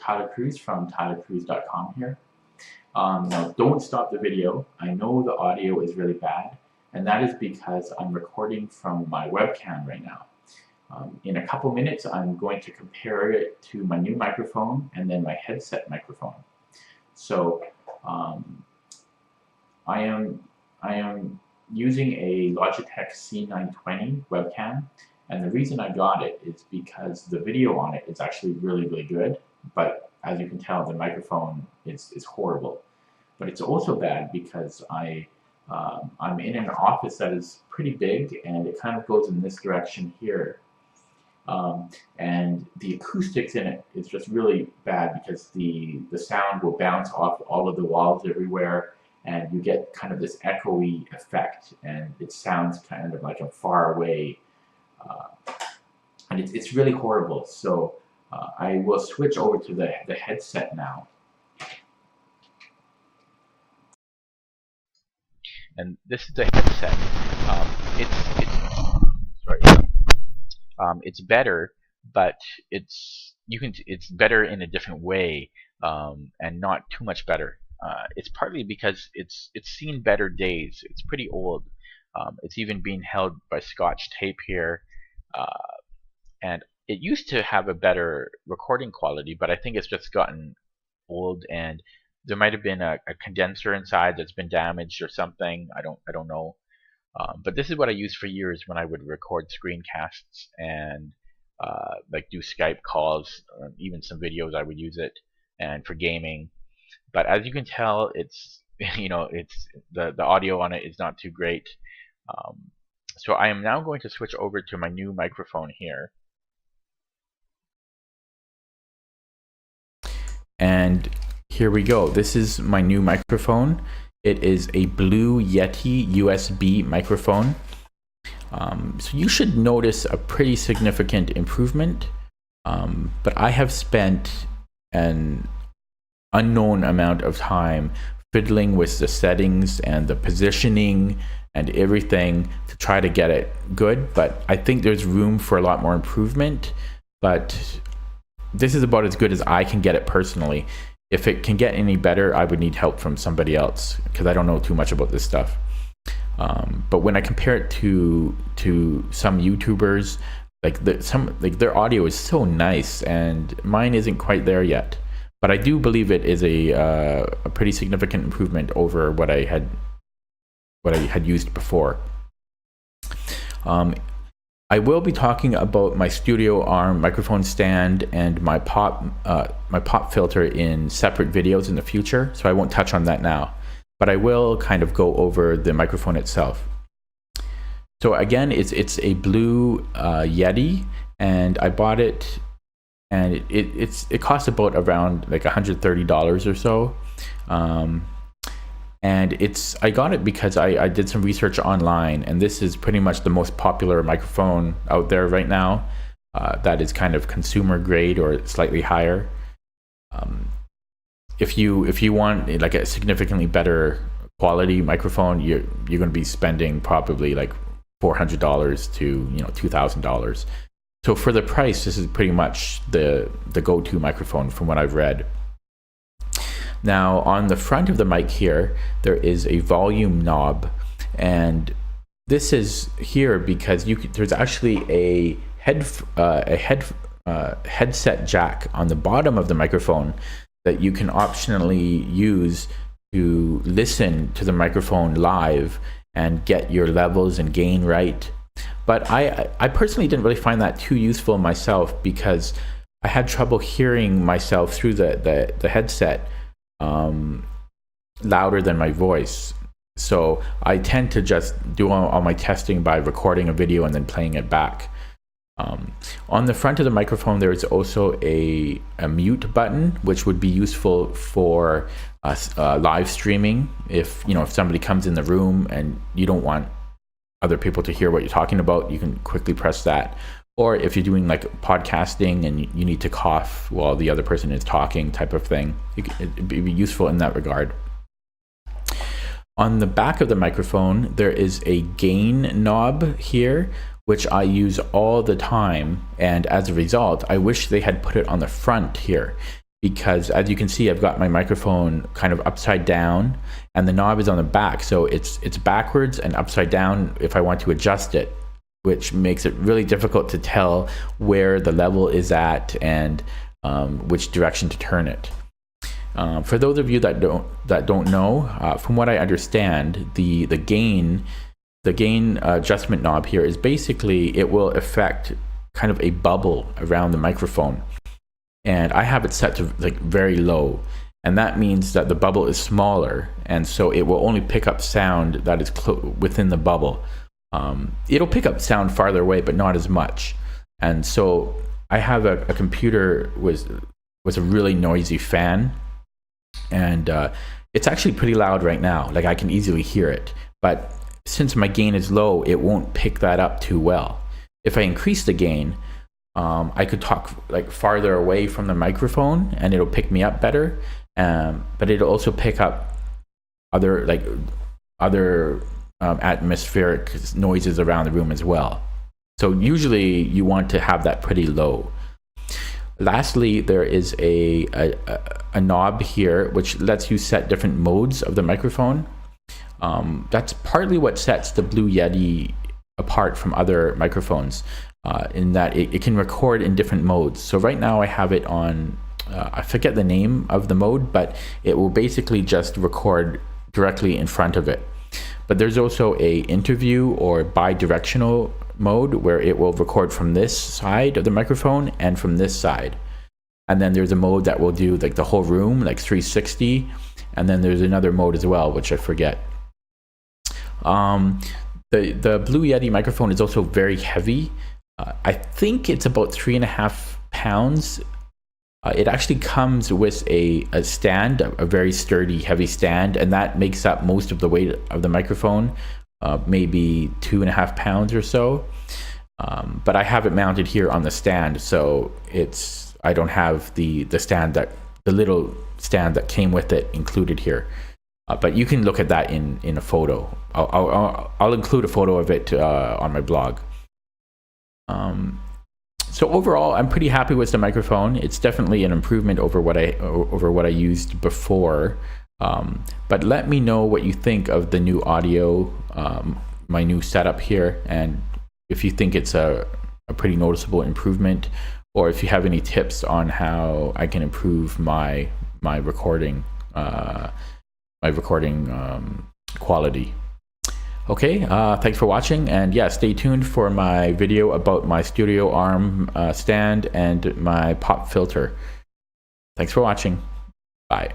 Tyler Cruz from tylercruz.com here. Now, don't stop the video. I know the audio is really bad, and that is because I'm recording from my webcam right now. In a couple minutes, I'm going to compare it to my new microphone and then my headset microphone. So I am using a Logitech C920 webcam, and the reason I got it is because the video on it is actually really good, but as you can tell, the microphone is horrible. But it's also bad because I'm in an office that is pretty big, and it kind of goes in this direction here. And the acoustics in it is just really bad because the sound will bounce off all of the walls everywhere, and you get kind of this echoey effect, and it sounds kind of like a far away, and it's really horrible. So I will switch over to the headset now. And this is the headset. It's better, but it's better in a different way, and not too much better. It's partly because it's seen better days. It's pretty old. It's even being held by Scotch tape here, and it used to have a better recording quality, but I think it's just gotten old, and there might have been a condenser inside that's been damaged or something. I don't know. But this is what I used for years when I would record screencasts and like do Skype calls, even some videos I would use it, and for gaming. But as you can tell, it's it's the audio on it is not too great. So I am now going to switch over to my new microphone here. And here we go. This is my new microphone. It is a blue Yeti USB microphone. So you should notice a pretty significant improvement. But I have spent an unknown amount of time fiddling with the settings and the positioning and everything to try to get it good. But I think there's room for a lot more improvement. But this is about as good as I can get it personally. If it can get any better, I would need help from somebody else because I don't know too much about this stuff. But when I compare it to some YouTubers, their audio is so nice, and mine isn't quite there yet. But I do believe it is a pretty significant improvement over what I had used before. I will be talking about my studio arm microphone stand and my pop filter in separate videos in the future, so I won't touch on that now. But I will kind of go over the microphone itself. So again, it's a blue Yeti, and I bought it, and it costs about around like $130 or so. And I got it because I did some research online, and this is pretty much the most popular microphone out there right now. That is kind of consumer grade or slightly higher. If you want like a significantly better quality microphone, you're going to be spending probably like $400 to $2,000. So for the price, this is pretty much the go-to microphone from what I've read. Now on the front of the mic here, there is a volume knob, and this is here because there's actually a headset jack on the bottom of the microphone that you can optionally use to listen to the microphone live and get your levels and gain right. But I personally didn't really find that too useful myself because I had trouble hearing myself through the headset louder than my voice. So I tend to just do all my testing by recording a video and then playing it back. On the front of the microphone, there is also a mute button, which would be useful for live streaming. If somebody comes in the room and you don't want other people to hear what you're talking about, you can quickly press that. Or if you're doing like podcasting and you need to cough while the other person is talking, type of thing, it'd be useful in that regard. On the back of the microphone, there is a gain knob here, which I use all the time, and as a result, I wish they had put it on the front here. because as you can see, I've got my microphone kind of upside down and the knob is on the back. So it's backwards and upside down if I want to adjust it, which makes it really difficult to tell where the level is at and which direction to turn it. For those of you that don't know, from what I understand, the gain adjustment knob here is basically, it will affect kind of a bubble around the microphone. And I have it set to like very low, and that means that the bubble is smaller, and so it will only pick up sound that is within the bubble. It'll pick up sound farther away, but not as much. And so I have a computer with a really noisy fan, and it's actually pretty loud right now. Like I can easily hear it, but since my gain is low, it won't pick that up too well. If I increase the gain, I could talk like farther away from the microphone and it'll pick me up better, but it'll also pick up other atmospheric noises around the room as well. So usually you want to have that pretty low. Lastly, there is a knob here which lets you set different modes of the microphone. That's partly what sets the Blue Yeti apart from other microphones, in that it can record in different modes. So right now I have it on, I forget the name of the mode, but it will basically just record directly in front of it. But there's also a interview or bi-directional mode where it will record from this side of the microphone and from this side. And then there's a mode that will do like the whole room, like 360. And then there's another mode as well, which I forget. The Blue Yeti microphone is also very heavy. I think it's about 3.5 pounds. It actually comes with a stand, a very sturdy, heavy stand, and that makes up most of the weight of the microphone, maybe 2.5 pounds or so. But I have it mounted here on the stand, so I don't have the little stand that came with it included here. But you can look at that in a photo. I'll include a photo of it on my blog. So overall, I'm pretty happy with the microphone. It's definitely an improvement over what I used before. But let me know what you think of the new audio, my new setup here, and if you think it's a pretty noticeable improvement, or if you have any tips on how I can improve my recording quality. Okay, thanks for watching, and yeah, stay tuned for my video about my studio arm stand and my pop filter. Thanks for watching. Bye.